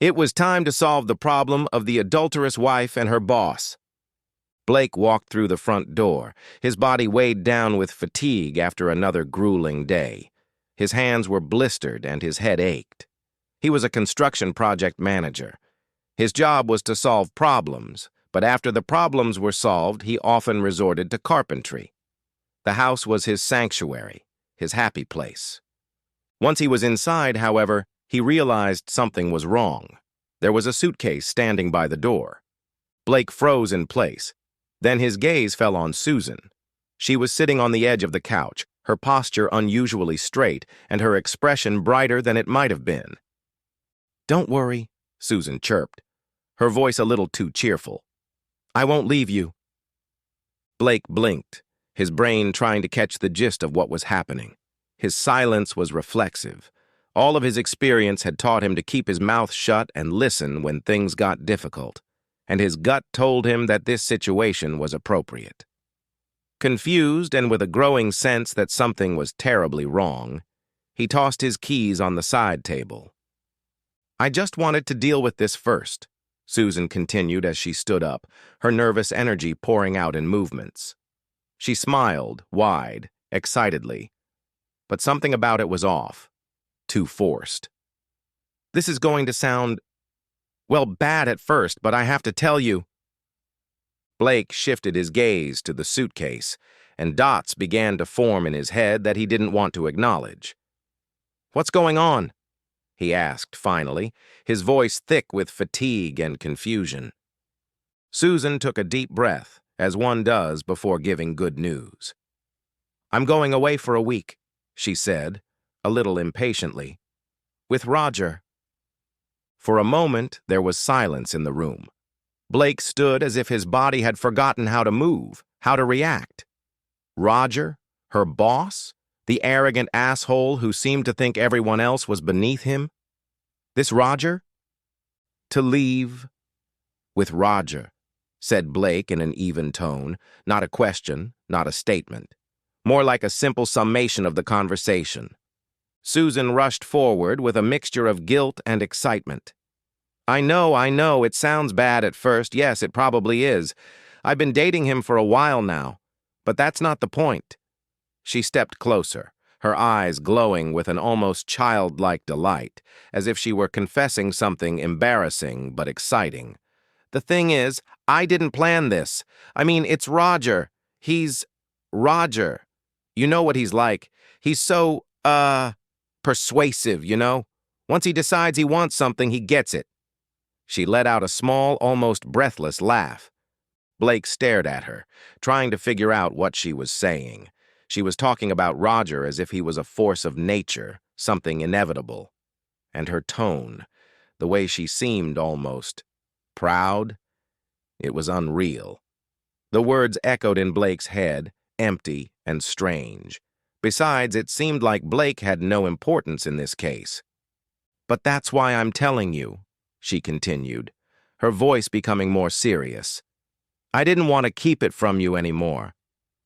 It was time to solve the problem of the adulterous wife and her boss. Blake walked through the front door, his body weighed down with fatigue after another grueling day. His hands were blistered and his head ached. He was a construction project manager. His job was to solve problems, but after the problems were solved, he often resorted to carpentry. The house was his sanctuary, his happy place. Once he was inside, however, he realized something was wrong. There was a suitcase standing by the door. Blake froze in place. Then his gaze fell on Susan. She was sitting on the edge of the couch, her posture unusually straight and her expression brighter than it might have been. "Don't worry," Susan chirped, her voice a little too cheerful. "I won't leave you." Blake blinked, his brain trying to catch the gist of what was happening. His silence was reflexive. All of his experience had taught him to keep his mouth shut and listen when things got difficult, and his gut told him that this situation was appropriate. Confused and with a growing sense that something was terribly wrong, he tossed his keys on the side table. "I just wanted to deal with this first," Susan continued as she stood up, her nervous energy pouring out in movements. She smiled, wide, excitedly, but something about it was off, too forced. "This is going to sound, well, bad at first, but I have to tell you." Blake shifted his gaze to the suitcase, and dots began to form in his head that he didn't want to acknowledge. "What's going on?" he asked finally, his voice thick with fatigue and confusion. Susan took a deep breath, as one does before giving good news. "I'm going away for a week," she said, a little impatiently. "With Roger." For a moment, there was silence in the room. Blake stood as if his body had forgotten how to move, how to react. Roger? Her boss? The arrogant asshole who seemed to think everyone else was beneath him? This Roger? "To leave with Roger," said Blake in an even tone, not a question, not a statement. More like a simple summation of the conversation. Susan rushed forward with a mixture of guilt and excitement. I know, it sounds bad at first. Yes, it probably is. I've been dating him for a while now, but that's not the point." She stepped closer, her eyes glowing with an almost childlike delight, as if she were confessing something embarrassing but exciting. "The thing is, I didn't plan this. I mean, it's Roger. He's Roger. You know what he's like. He's so, persuasive, you know? Once he decides he wants something, he gets it." She let out a small, almost breathless laugh. Blake stared at her, trying to figure out what she was saying. She was talking about Roger as if he was a force of nature, something inevitable. And her tone, the way she seemed almost proud, it was unreal. The words echoed in Blake's head, empty and strange. Besides, it seemed like Blake had no importance in this case. "But that's why I'm telling you," she continued, her voice becoming more serious. "I didn't want to keep it from you anymore.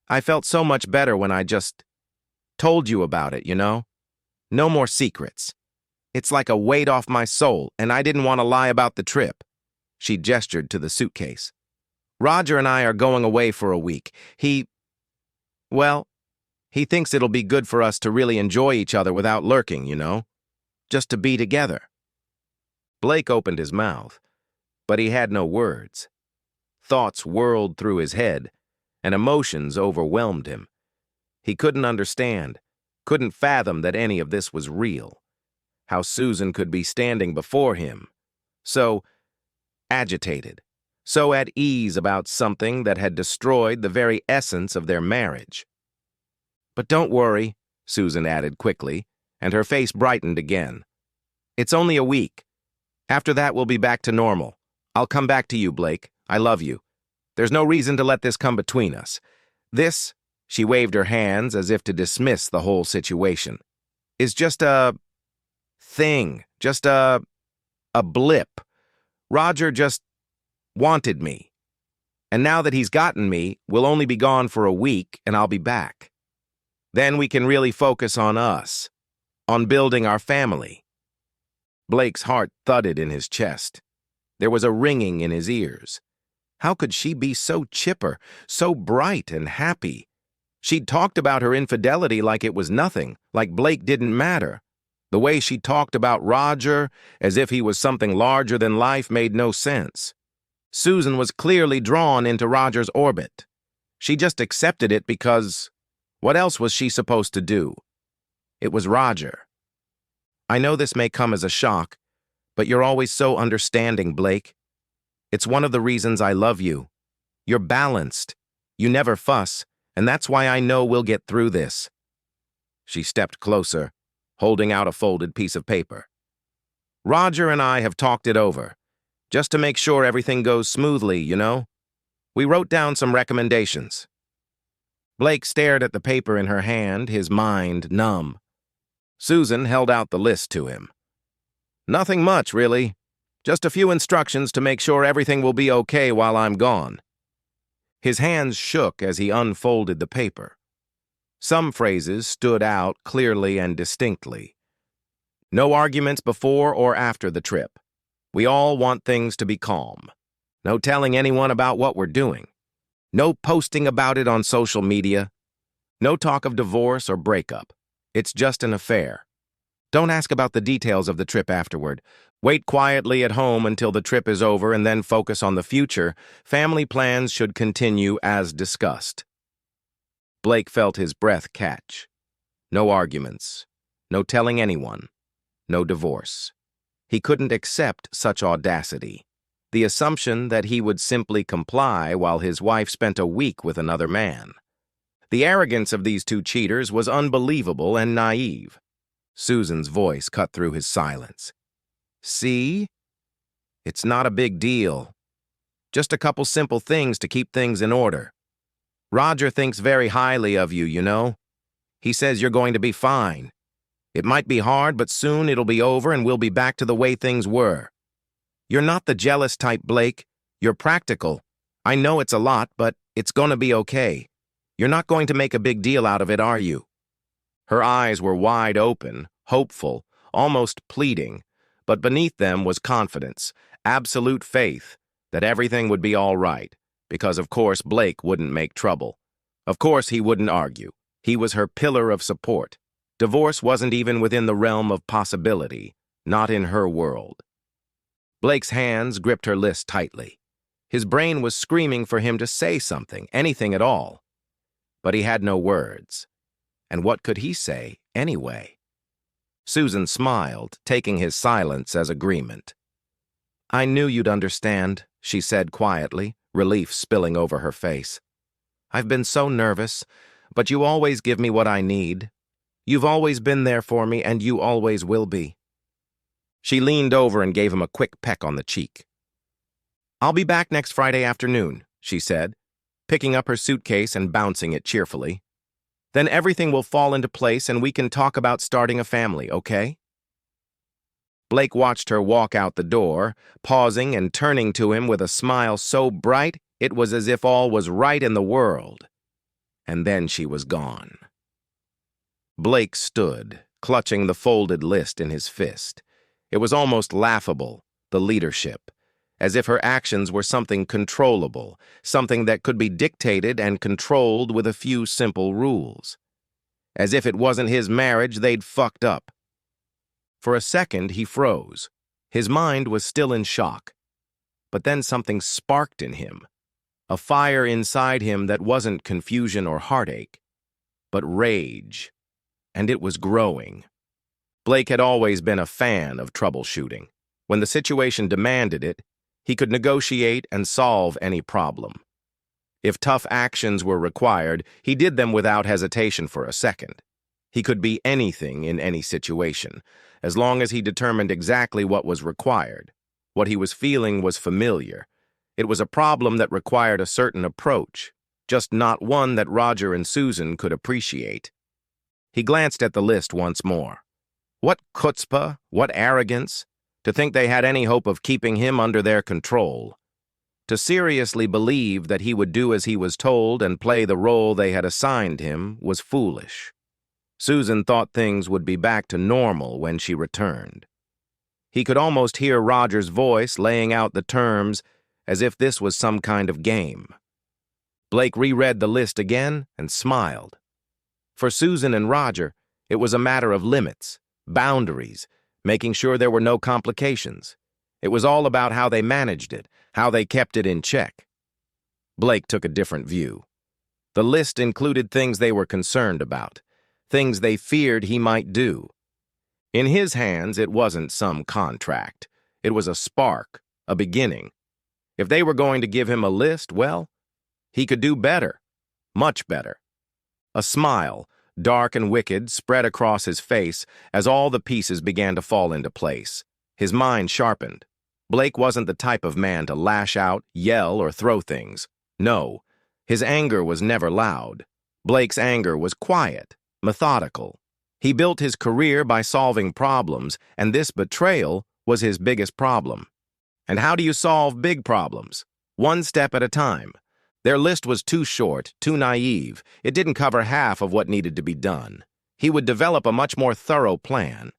I felt so much better when I just told you about it, you know? No more secrets. It's like a weight off my soul, and I didn't want to lie about the trip." She gestured to the suitcase. "Roger and I are going away for a week. Well, he thinks it'll be good for us to really enjoy each other without lurking, you know? Just to be together." Blake opened his mouth, but he had no words. Thoughts whirled through his head, and emotions overwhelmed him. He couldn't understand, couldn't fathom that any of this was real. How Susan could be standing before him, so agitated, so at ease about something that had destroyed the very essence of their marriage. "But don't worry," Susan added quickly, and her face brightened again. "It's only a week. After that, we'll be back to normal. I'll come back to you, Blake. I love you. There's no reason to let this come between us. This," she waved her hands as if to dismiss the whole situation, "is just a thing, just a blip. Roger just wanted me. And now that he's gotten me, we'll only be gone for a week and I'll be back. Then we can really focus on us, on building our family." Blake's heart thudded in his chest. There was a ringing in his ears. How could she be so chipper, so bright and happy? She'd talked about her infidelity like it was nothing, like Blake didn't matter. The way she talked about Roger, as if he was something larger than life, made no sense. Susan was clearly drawn into Roger's orbit. She just accepted it because what else was she supposed to do? It was Roger. I know this may come as a shock, but you're always so understanding, Blake. It's one of the reasons I love you. You're balanced. You never fuss, and that's why I know we'll get through this. She stepped closer, holding out a folded piece of paper. Roger and I have talked it over, just to make sure everything goes smoothly, you know? We wrote down some recommendations. Blake stared at the paper in her hand, his mind numb. Susan held out the list to him. Nothing much, really. Just a few instructions to make sure everything will be okay while I'm gone. His hands shook as he unfolded the paper. Some phrases stood out clearly and distinctly. No arguments before or after the trip. We all want things to be calm. No telling anyone about what we're doing. No posting about it on social media. No talk of divorce or breakup. It's just an affair. Don't ask about the details of the trip afterward. Wait quietly at home until the trip is over and then focus on the future. Family plans should continue as discussed. Blake felt his breath catch. No arguments. No telling anyone. No divorce. He couldn't accept such audacity. The assumption that he would simply comply while his wife spent a week with another man. The arrogance of these two cheaters was unbelievable and naive. Susan's voice cut through his silence. See? It's not a big deal. Just a couple simple things to keep things in order. Roger thinks very highly of you, you know. He says you're going to be fine. It might be hard, but soon it'll be over and we'll be back to the way things were. You're not the jealous type, Blake. You're practical. I know it's a lot, but it's gonna be okay. You're not going to make a big deal out of it, are you? Her eyes were wide open, hopeful, almost pleading, but beneath them was confidence, absolute faith that everything would be all right, because of course Blake wouldn't make trouble. Of course he wouldn't argue. He was her pillar of support. Divorce wasn't even within the realm of possibility, not in her world. Blake's hands gripped her list tightly. His brain was screaming for him to say something, anything at all. But he had no words. And what could he say, anyway? Susan smiled, taking his silence as agreement. I knew you'd understand, she said quietly, relief spilling over her face. I've been so nervous, but you always give me what I need. You've always been there for me, and you always will be. She leaned over and gave him a quick peck on the cheek. I'll be back next Friday afternoon, she said, picking up her suitcase and bouncing it cheerfully. Then everything will fall into place and we can talk about starting a family, okay? Blake watched her walk out the door, pausing and turning to him with a smile so bright it was as if all was right in the world. And then she was gone. Blake stood, clutching the folded list in his fist. It was almost laughable, the leadership, as if her actions were something controllable, something that could be dictated and controlled with a few simple rules. As if it wasn't his marriage they'd fucked up. For a second, he froze. His mind was still in shock. But then something sparked in him, a fire inside him that wasn't confusion or heartache, but rage, and it was growing. Blake had always been a fan of troubleshooting. When the situation demanded it, he could negotiate and solve any problem. If tough actions were required, he did them without hesitation for a second. He could be anything in any situation, as long as he determined exactly what was required. What he was feeling was familiar. It was a problem that required a certain approach, just not one that Roger and Susan could appreciate. He glanced at the list once more. What chutzpah, what arrogance, to think they had any hope of keeping him under their control. To seriously believe that he would do as he was told and play the role they had assigned him was foolish. Susan thought things would be back to normal when she returned. He could almost hear Roger's voice laying out the terms as if this was some kind of game. Blake reread the list again and smiled. For Susan and Roger, it was a matter of limits, boundaries, making sure there were no complications. It was all about how they managed it, how they kept it in check. Blake took a different view. The list included things they were concerned about, things they feared he might do. In his hands, it wasn't some contract. It was a spark, a beginning. If they were going to give him a list, well, he could do better, much better. A smile, dark and wicked, spread across his face as all the pieces began to fall into place. His mind sharpened. Blake wasn't the type of man to lash out, yell, or throw things. No, his anger was never loud. Blake's anger was quiet, methodical. He built his career by solving problems, and this betrayal was his biggest problem. And how do you solve big problems? One step at a time. Their list was too short, too naive. It didn't cover half of what needed to be done. He would develop a much more thorough plan.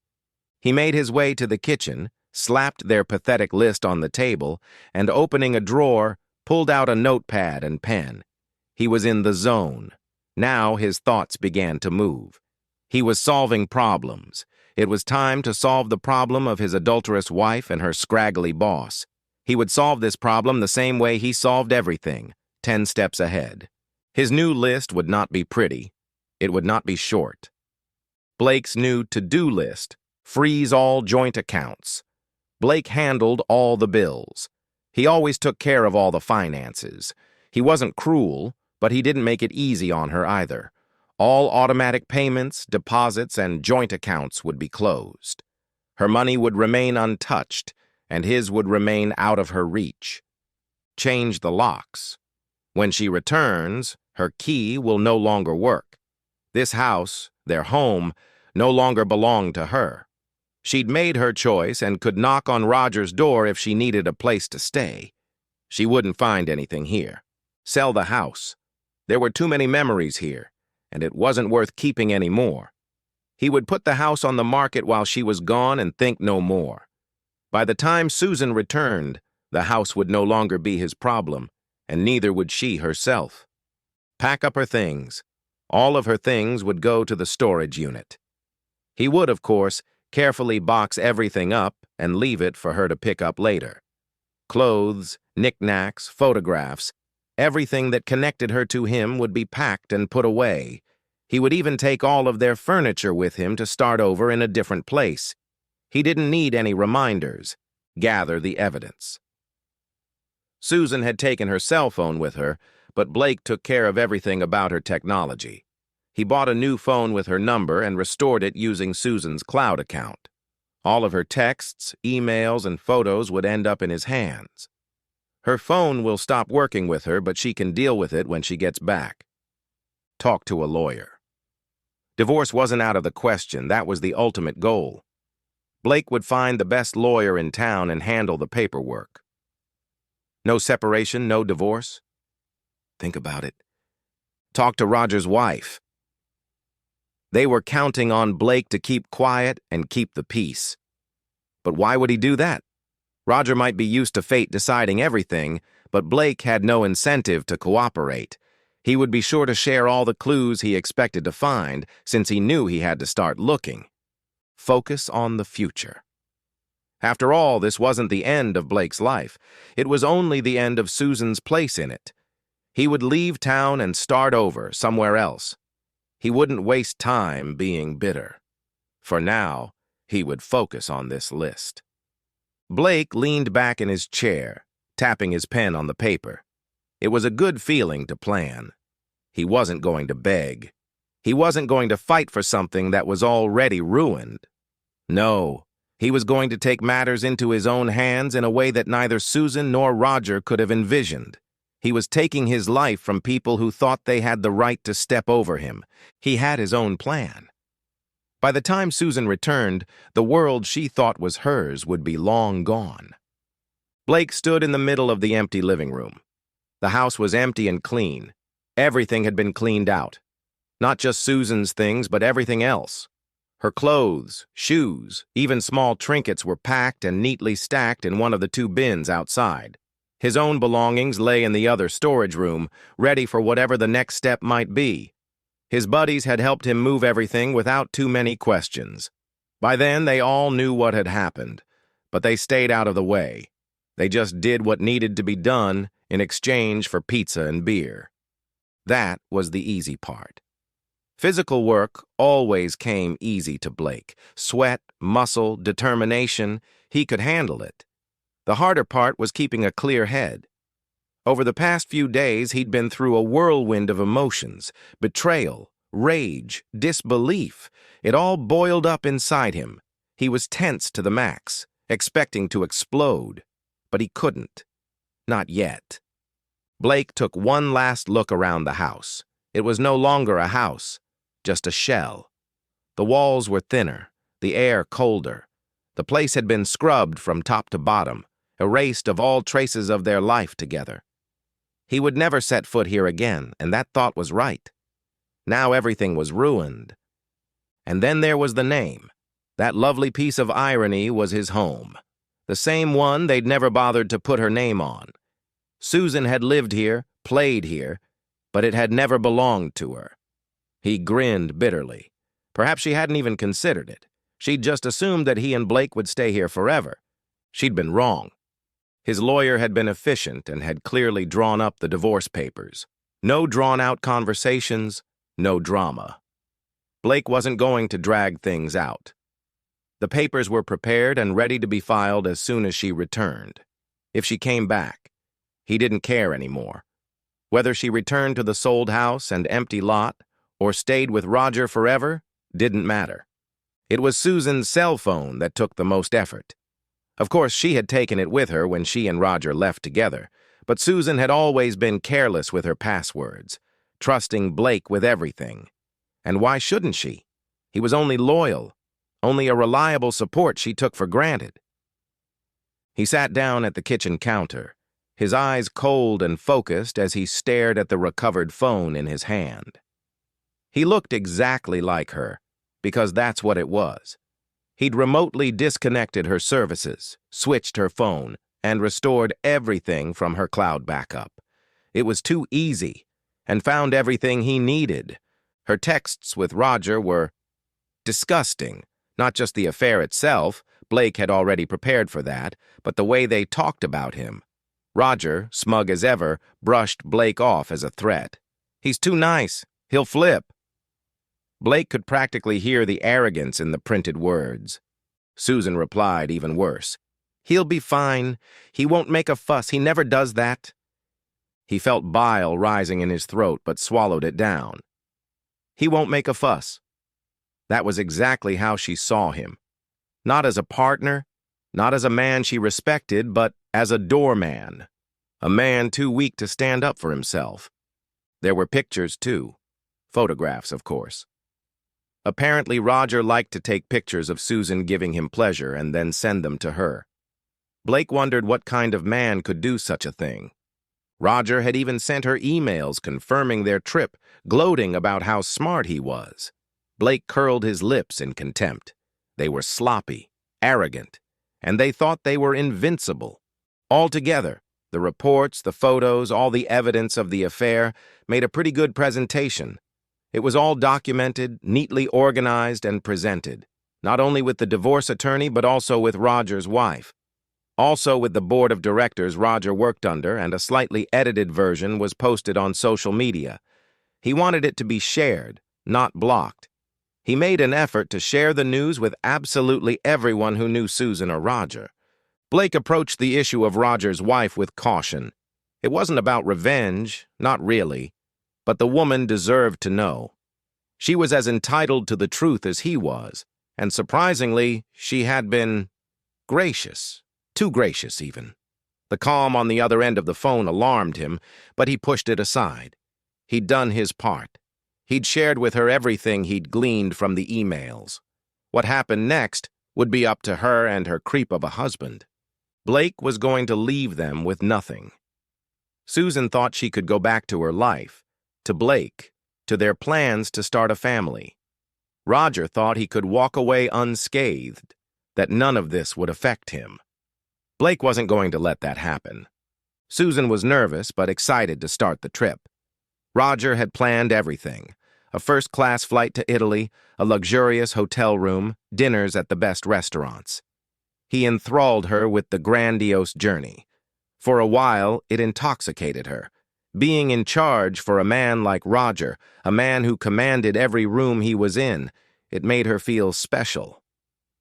He made his way to the kitchen, slapped their pathetic list on the table, and opening a drawer, pulled out a notepad and pen. He was in the zone. Now his thoughts began to move. He was solving problems. It was time to solve the problem of his adulterous wife and her scraggly boss. He would solve this problem the same way he solved everything, 10 steps ahead. His new list would not be pretty. It would not be short. Blake's new to-do list: freeze all joint accounts. Blake handled all the bills. He always took care of all the finances. He wasn't cruel, but he didn't make it easy on her either. All automatic payments, deposits, and joint accounts would be closed. Her money would remain untouched, and his would remain out of her reach. Change the locks. When she returns, her key will no longer work. This house, their home, no longer belonged to her. She'd made her choice and could knock on Roger's door if she needed a place to stay. She wouldn't find anything here. Sell the house. There were too many memories here, and it wasn't worth keeping any more. He would put the house on the market while she was gone and think no more. By the time Susan returned, the house would no longer be his problem, and neither would she herself. Pack up her things. All of her things would go to the storage unit. He would, of course, carefully box everything up and leave it for her to pick up later. Clothes, knickknacks, photographs, everything that connected her to him would be packed and put away. He would even take all of their furniture with him to start over in a different place. He didn't need any reminders. Gather the evidence. Susan had taken her cell phone with her, but Blake took care of everything about her technology. He bought a new phone with her number and restored it using Susan's cloud account. All of her texts, emails, and photos would end up in his hands. Her phone will stop working with her, but she can deal with it when she gets back. Talk to a lawyer. Divorce wasn't out of the question. That was the ultimate goal. Blake would find the best lawyer in town and handle the paperwork. No separation, no divorce. Think about it. Talk to Roger's wife. They were counting on Blake to keep quiet and keep the peace. But why would he do that? Roger might be used to fate deciding everything, but Blake had no incentive to cooperate. He would be sure to share all the clues he expected to find, since he knew he had to start looking. Focus on the future. After all, this wasn't the end of Blake's life. It was only the end of Susan's place in it. He would leave town and start over somewhere else. He wouldn't waste time being bitter. For now, he would focus on this list. Blake leaned back in his chair, tapping his pen on the paper. It was a good feeling to plan. He wasn't going to beg. He wasn't going to fight for something that was already ruined. No, he was going to take matters into his own hands in a way that neither Susan nor Roger could have envisioned. He was taking his life from people who thought they had the right to step over him. He had his own plan. By the time Susan returned, the world she thought was hers would be long gone. Blake stood in the middle of the empty living room. The house was empty and clean. Everything had been cleaned out. Not just Susan's things, but everything else. Her clothes, shoes, even small trinkets were packed and neatly stacked in one of the two bins outside. His own belongings lay in the other storage room, ready for whatever the next step might be. His buddies had helped him move everything without too many questions. By then, they all knew what had happened, but they stayed out of the way. They just did what needed to be done in exchange for pizza and beer. That was the easy part. Physical work always came easy to Blake. Sweat, muscle, determination, he could handle it. The harder part was keeping a clear head. Over the past few days, he'd been through a whirlwind of emotions, betrayal, rage, disbelief. It all boiled up inside him. He was tense to the max, expecting to explode. But he couldn't. Not yet. Blake took one last look around the house. It was no longer a house, just a shell. The walls were thinner, the air colder. The place had been scrubbed from top to bottom, erased of all traces of their life together. He would never set foot here again, and that thought was right. Now everything was ruined. And then there was the name. That lovely piece of irony was his home. The same one they'd never bothered to put her name on. Susan had lived here, played here, but it had never belonged to her. He grinned bitterly. Perhaps she hadn't even considered it. She'd just assumed that he and Blake would stay here forever. She'd been wrong. His lawyer had been efficient and had clearly drawn up the divorce papers. No drawn-out conversations, no drama. Blake wasn't going to drag things out. The papers were prepared and ready to be filed as soon as she returned. If she came back, he didn't care anymore. Whether she returned to the sold house and empty lot or stayed with Roger forever didn't matter. It was Susan's cell phone that took the most effort. Of course, she had taken it with her when she and Roger left together, but Susan had always been careless with her passwords, trusting Blake with everything. And why shouldn't she? He was only loyal, only a reliable support she took for granted. He sat down at the kitchen counter, his eyes cold and focused as he stared at the recovered phone in his hand. He looked exactly like her, because that's what it was. He'd remotely disconnected her services, switched her phone, and restored everything from her cloud backup. It was too easy, and found everything he needed. Her texts with Roger were disgusting. Not just the affair itself, Blake had already prepared for that, but the way they talked about him. Roger, smug as ever, brushed Blake off as a threat. "He's too nice. He'll flip." Blake could practically hear the arrogance in the printed words. Susan replied even worse. "He'll be fine. He won't make a fuss. He never does that." He felt bile rising in his throat but swallowed it down. He won't make a fuss. That was exactly how she saw him. Not as a partner, not as a man she respected, but as a doorman. A man too weak to stand up for himself. There were pictures, too. Photographs, of course. Apparently, Roger liked to take pictures of Susan giving him pleasure and then send them to her. Blake wondered what kind of man could do such a thing. Roger had even sent her emails confirming their trip, gloating about how smart he was. Blake curled his lips in contempt. They were sloppy, arrogant, and they thought they were invincible. Altogether, the reports, the photos, all the evidence of the affair made a pretty good presentation. It was all documented, neatly organized, and presented, not only with the divorce attorney but also with Roger's wife. Also with the board of directors Roger worked under, and a slightly edited version was posted on social media. He wanted it to be shared, not blocked. He made an effort to share the news with absolutely everyone who knew Susan or Roger. Blake approached the issue of Roger's wife with caution. It wasn't about revenge, not really, but the woman deserved to know. She was as entitled to the truth as he was, and surprisingly, she had been gracious, too gracious even. The calm on the other end of the phone alarmed him, but he pushed it aside. He'd done his part. He'd shared with her everything he'd gleaned from the emails. What happened next would be up to her and her creep of a husband. Blake was going to leave them with nothing. Susan thought she could go back to her life, to Blake, to their plans to start a family. Roger thought he could walk away unscathed, that none of this would affect him. Blake wasn't going to let that happen. Susan was nervous but excited to start the trip. Roger had planned everything: a first-class flight to Italy, a luxurious hotel room, dinners at the best restaurants. He enthralled her with the grandiose journey. For a while, it intoxicated her. Being in charge for a man like Roger, a man who commanded every room he was in, it made her feel special,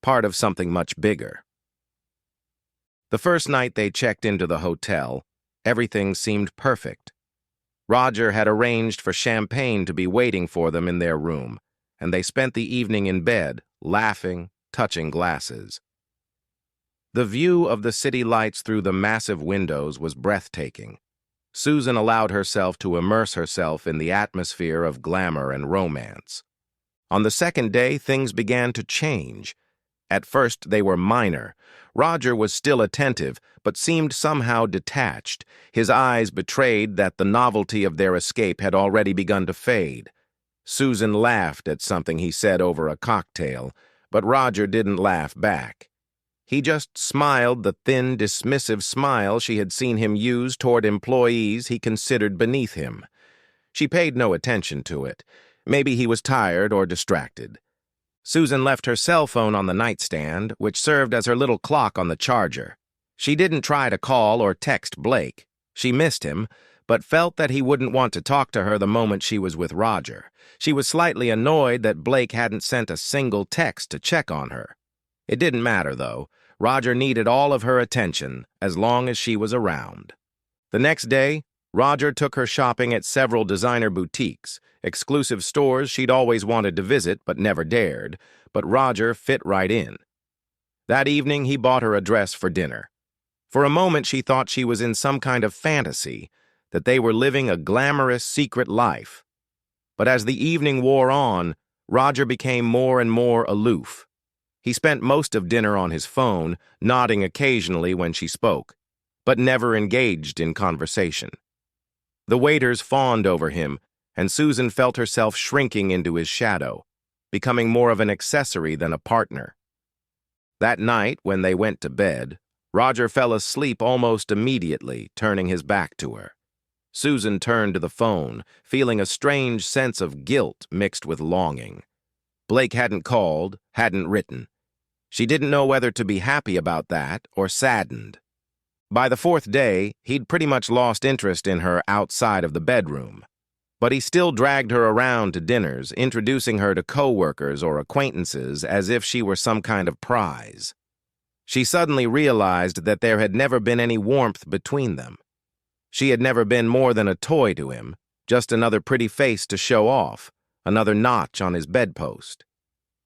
part of something much bigger. The first night they checked into the hotel, everything seemed perfect. Roger had arranged for champagne to be waiting for them in their room, and they spent the evening in bed, laughing, touching glasses. The view of the city lights through the massive windows was breathtaking. Susan allowed herself to immerse herself in the atmosphere of glamour and romance. On the second day, things began to change. At first, they were minor. Roger was still attentive, but seemed somehow detached. His eyes betrayed that the novelty of their escape had already begun to fade. Susan laughed at something he said over a cocktail, but Roger didn't laugh back. He just smiled the thin, dismissive smile she had seen him use toward employees he considered beneath him. She paid no attention to it. Maybe he was tired or distracted. Susan left her cell phone on the nightstand, which served as her little clock on the charger. She didn't try to call or text Blake. She missed him, but felt that he wouldn't want to talk to her the moment she was with Roger. She was slightly annoyed that Blake hadn't sent a single text to check on her. It didn't matter, though. Roger needed all of her attention, as long as she was around. The next day, Roger took her shopping at several designer boutiques, exclusive stores she'd always wanted to visit but never dared, but Roger fit right in. That evening, he bought her a dress for dinner. For a moment, she thought she was in some kind of fantasy, that they were living a glamorous, secret life. But as the evening wore on, Roger became more and more aloof. He spent most of dinner on his phone, nodding occasionally when she spoke, but never engaged in conversation. The waiters fawned over him, and Susan felt herself shrinking into his shadow, becoming more of an accessory than a partner. That night, when they went to bed, Roger fell asleep almost immediately, turning his back to her. Susan turned to the phone, feeling a strange sense of guilt mixed with longing. Blake hadn't called, hadn't written. She didn't know whether to be happy about that or saddened. By the fourth day, he'd pretty much lost interest in her outside of the bedroom. But he still dragged her around to dinners, introducing her to coworkers or acquaintances as if she were some kind of prize. She suddenly realized that there had never been any warmth between them. She had never been more than a toy to him, just another pretty face to show off, another notch on his bedpost.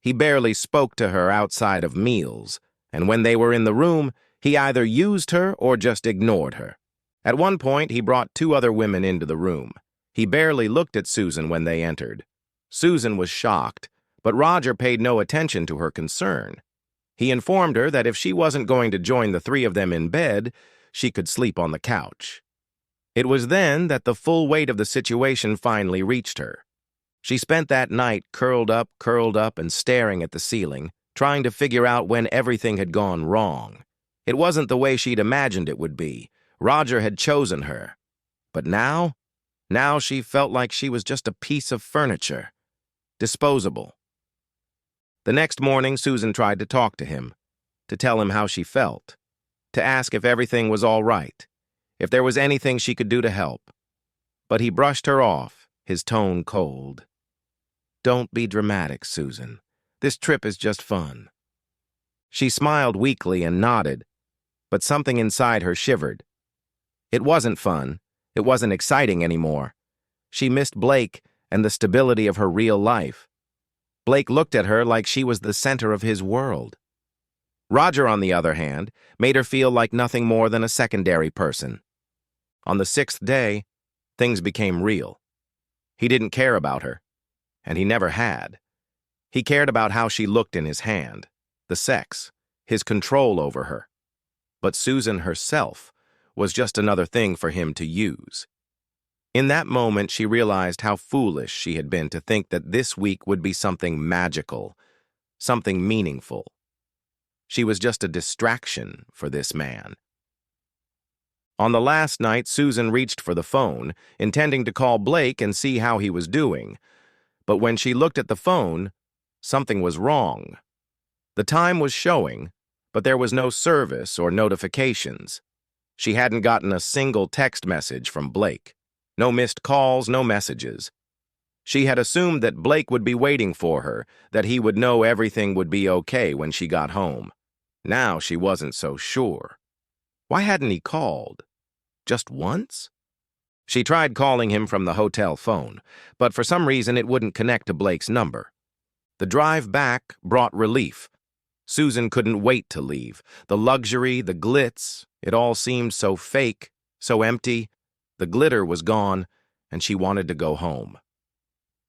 He barely spoke to her outside of meals, and when they were in the room, he either used her or just ignored her. At one point, he brought 2 other women into the room. He barely looked at Susan when they entered. Susan was shocked, but Roger paid no attention to her concern. He informed her that if she wasn't going to join the 3 of them in bed, she could sleep on the couch. It was then that the full weight of the situation finally reached her. She spent that night curled up, and staring at the ceiling, trying to figure out when everything had gone wrong. It wasn't the way she'd imagined it would be. Roger had chosen her. But now she felt like she was just a piece of furniture. Disposable. The next morning, Susan tried to talk to him, to tell him how she felt, to ask if everything was all right, if there was anything she could do to help. But he brushed her off, his tone cold. "Don't be dramatic, Susan. This trip is just fun." She smiled weakly and nodded, but something inside her shivered. It wasn't fun. It wasn't exciting anymore. She missed Blake and the stability of her real life. Blake looked at her like she was the center of his world. Roger, on the other hand, made her feel like nothing more than a secondary person. On the 6th day, things became real. He didn't care about her, and he never had. He cared about how she looked in his hand, the sex, his control over her. But Susan herself was just another thing for him to use. In that moment, she realized how foolish she had been to think that this week would be something magical, something meaningful. She was just a distraction for this man. On the last night, Susan reached for the phone, intending to call Blake and see how he was doing. But when she looked at the phone, something was wrong. The time was showing, but there was no service or notifications. She hadn't gotten a single text message from Blake. No missed calls, no messages. She had assumed that Blake would be waiting for her, that he would know everything would be okay when she got home. Now she wasn't so sure. Why hadn't he called? Just once? She tried calling him from the hotel phone, but for some reason it wouldn't connect to Blake's number. The drive back brought relief. Susan couldn't wait to leave. The luxury, the glitz, it all seemed so fake, so empty. The glitter was gone, and she wanted to go home.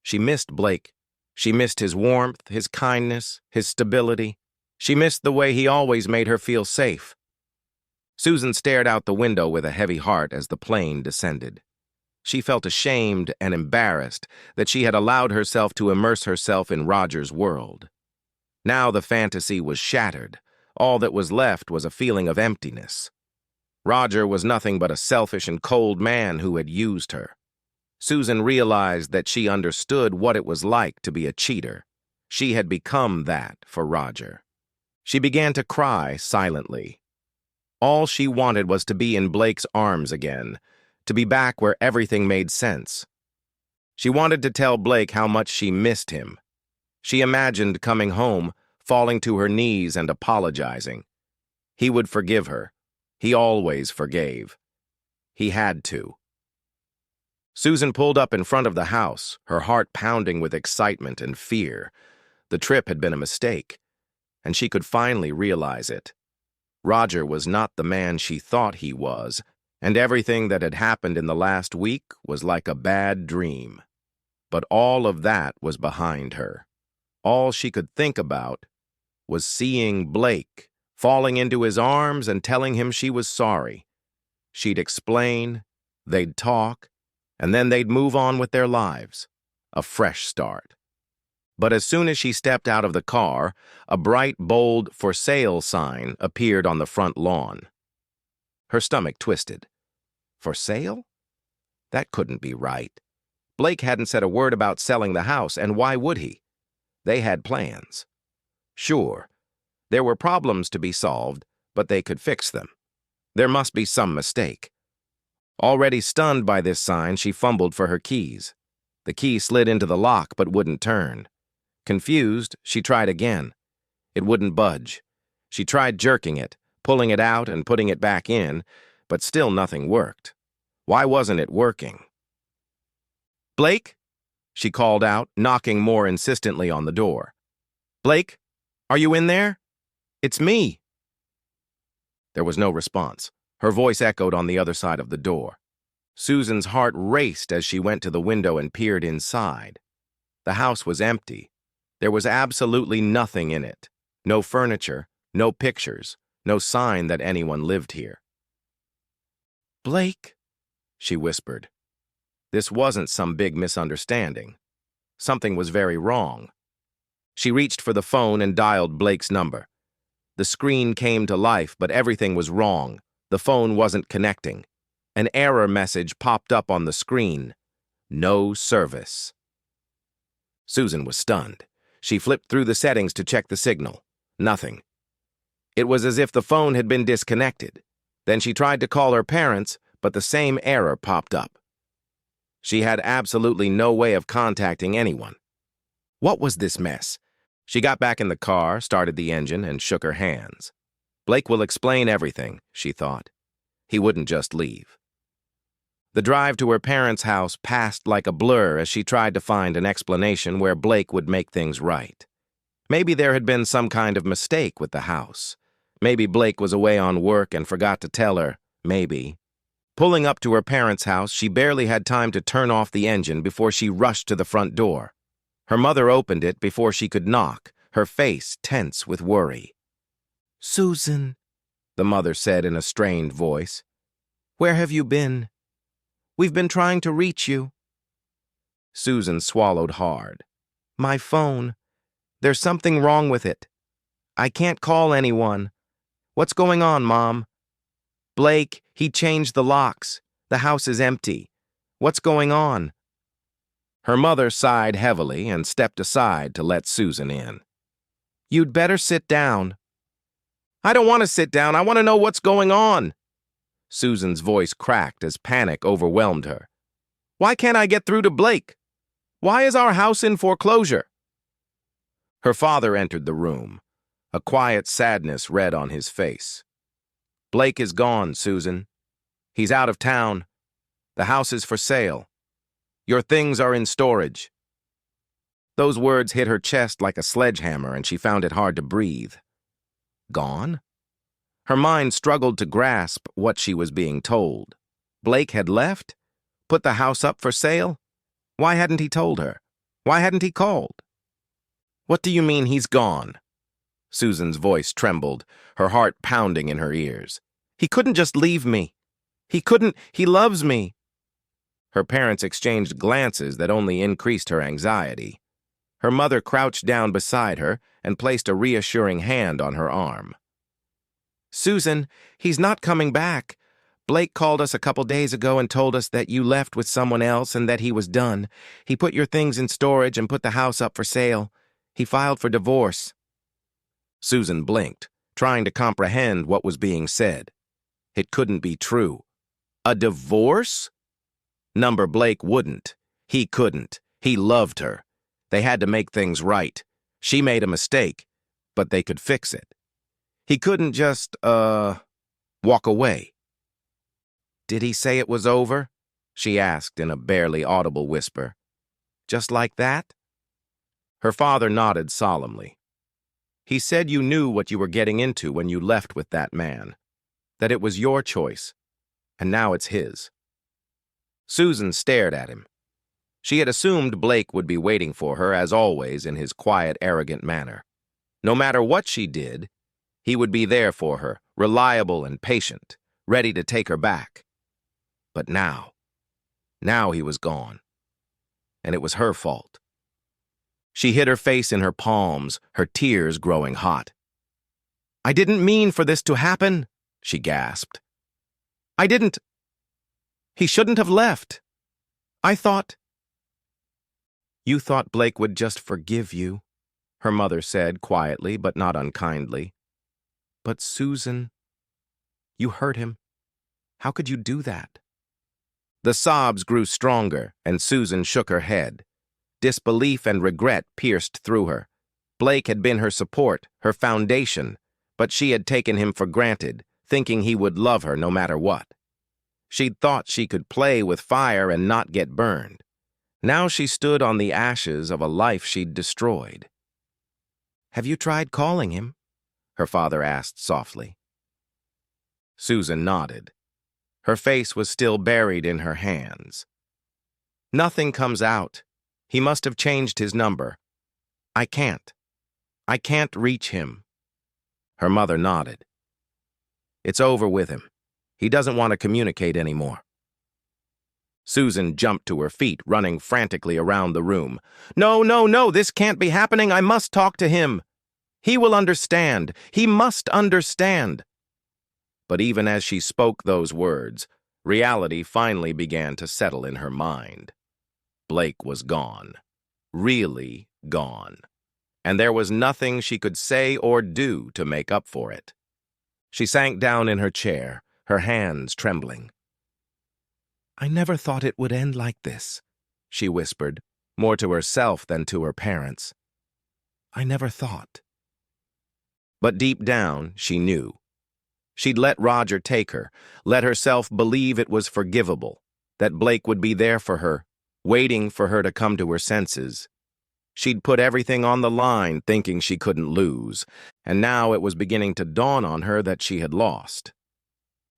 She missed Blake. She missed his warmth, his kindness, his stability. She missed the way he always made her feel safe. Susan stared out the window with a heavy heart as the plane descended. She felt ashamed and embarrassed that she had allowed herself to immerse herself in Roger's world. Now the fantasy was shattered. All that was left was a feeling of emptiness. Roger was nothing but a selfish and cold man who had used her. Susan realized that she understood what it was like to be a cheater. She had become that for Roger. She began to cry silently. All she wanted was to be in Blake's arms again, to be back where everything made sense. She wanted to tell Blake how much she missed him. She imagined coming home, falling to her knees and apologizing. He would forgive her. He always forgave. He had to. Susan pulled up in front of the house, her heart pounding with excitement and fear. The trip had been a mistake, and she could finally realize it. Roger was not the man she thought he was, and everything that had happened in the last week was like a bad dream. But all of that was behind her. All she could think about was seeing Blake, falling into his arms and telling him she was sorry. She'd explain, they'd talk, and then they'd move on with their lives. A fresh start. But as soon as she stepped out of the car, a bright, bold "For Sale" sign appeared on the front lawn. Her stomach twisted. For sale? That couldn't be right. Blake hadn't said a word about selling the house, and why would he? They had plans. Sure, there were problems to be solved, but they could fix them. There must be some mistake. Already stunned by this sign, she fumbled for her keys. The key slid into the lock but wouldn't turn. Confused, she tried again. It wouldn't budge. She tried jerking it, pulling it out and putting it back in, but still nothing worked. Why wasn't it working? "Blake?" she called out, knocking more insistently on the door. "Blake, are you in there? It's me." There was no response. Her voice echoed on the other side of the door. Susan's heart raced as she went to the window and peered inside. The house was empty. There was absolutely nothing in it. No furniture, no pictures, no sign that anyone lived here. "Blake," she whispered. This wasn't some big misunderstanding. Something was very wrong. She reached for the phone and dialed Blake's number. The screen came to life, but everything was wrong. The phone wasn't connecting. An error message popped up on the screen. No service. Susan was stunned. She flipped through the settings to check the signal. Nothing. It was as if the phone had been disconnected. Then she tried to call her parents, but the same error popped up. She had absolutely no way of contacting anyone. What was this mess? She got back in the car, started the engine, and shook her hands. Blake will explain everything, she thought. He wouldn't just leave. The drive to her parents' house passed like a blur as she tried to find an explanation where Blake would make things right. Maybe there had been some kind of mistake with the house. Maybe Blake was away on work and forgot to tell her. Maybe. Pulling up to her parents' house, she barely had time to turn off the engine before she rushed to the front door. Her mother opened it before she could knock, her face tense with worry. "Susan," the mother said in a strained voice, "where have you been?" We've been trying to reach you." Susan swallowed hard. "My phone. There's something wrong with it. I can't call anyone. What's going on, Mom?" "Blake, he changed the locks. The house is empty. What's going on?" Her mother sighed heavily and stepped aside to let Susan in. "You'd better sit down." "I don't want to sit down. I want to know what's going on." Susan's voice cracked as panic overwhelmed her. "Why can't I get through to Blake? Why is our house in foreclosure?" Her father entered the room. A quiet sadness read on his face. "Blake is gone, Susan. He's out of town. The house is for sale. Your things are in storage." Those words hit her chest like a sledgehammer, and she found it hard to breathe. Gone? Her mind struggled to grasp what she was being told. Blake had left? Put the house up for sale? Why hadn't he told her? Why hadn't he called? "What do you mean he's gone?" Susan's voice trembled, her heart pounding in her ears. "He couldn't just leave me. He couldn't. He loves me." Her parents exchanged glances that only increased her anxiety. Her mother crouched down beside her and placed a reassuring hand on her arm. "Susan, he's not coming back. Blake called us a couple days ago and told us that you left with someone else and that he was done. He put your things in storage and put the house up for sale. He filed for divorce." Susan blinked, trying to comprehend what was being said. It couldn't be true. A divorce? Number Blake wouldn't. He couldn't. He loved her. They had to make things right. She made a mistake, but they could fix it. He couldn't just, walk away. "Did he say it was over?" she asked in a barely audible whisper. "Just like that?" Her father nodded solemnly. "He said you knew what you were getting into when you left with that man, that it was your choice, and now it's his." Susan stared at him. She had assumed Blake would be waiting for her, as always, in his quiet, arrogant manner. No matter what she did, he would be there for her, reliable and patient, ready to take her back. But now he was gone. And it was her fault. She hid her face in her palms, her tears growing hot. "I didn't mean for this to happen," she gasped. "I didn't. He shouldn't have left. I thought—" "You thought Blake would just forgive you," her mother said quietly but not unkindly. "But Susan, you hurt him. How could you do that?" The sobs grew stronger, and Susan shook her head. Disbelief and regret pierced through her. Blake had been her support, her foundation, but she had taken him for granted, thinking he would love her no matter what. She'd thought she could play with fire and not get burned. Now she stood on the ashes of a life she'd destroyed. "Have you tried calling him?" her father asked softly. Susan nodded. Her face was still buried in her hands. "Nothing comes out. He must have changed his number. I can't reach him." Her mother nodded. "It's over with him. He doesn't want to communicate anymore." Susan jumped to her feet, running frantically around the room. No, this can't be happening. I must talk to him. He will understand. He must understand." But even as she spoke those words, reality finally began to settle in her mind. Blake was gone. Really gone. And there was nothing she could say or do to make up for it. She sank down in her chair, her hands trembling. "I never thought it would end like this," she whispered, more to herself than to her parents. "I never thought." But deep down, she knew. She'd let Roger take her, let herself believe it was forgivable, that Blake would be there for her, waiting for her to come to her senses. She'd put everything on the line, thinking she couldn't lose, and now it was beginning to dawn on her that she had lost.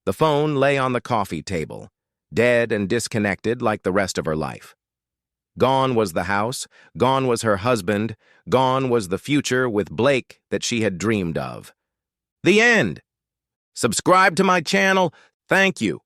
The phone lay on the coffee table, dead and disconnected like the rest of her life. Gone was the house, gone was her husband, gone was the future with Blake that she had dreamed of. The end! Subscribe to my channel. Thank you.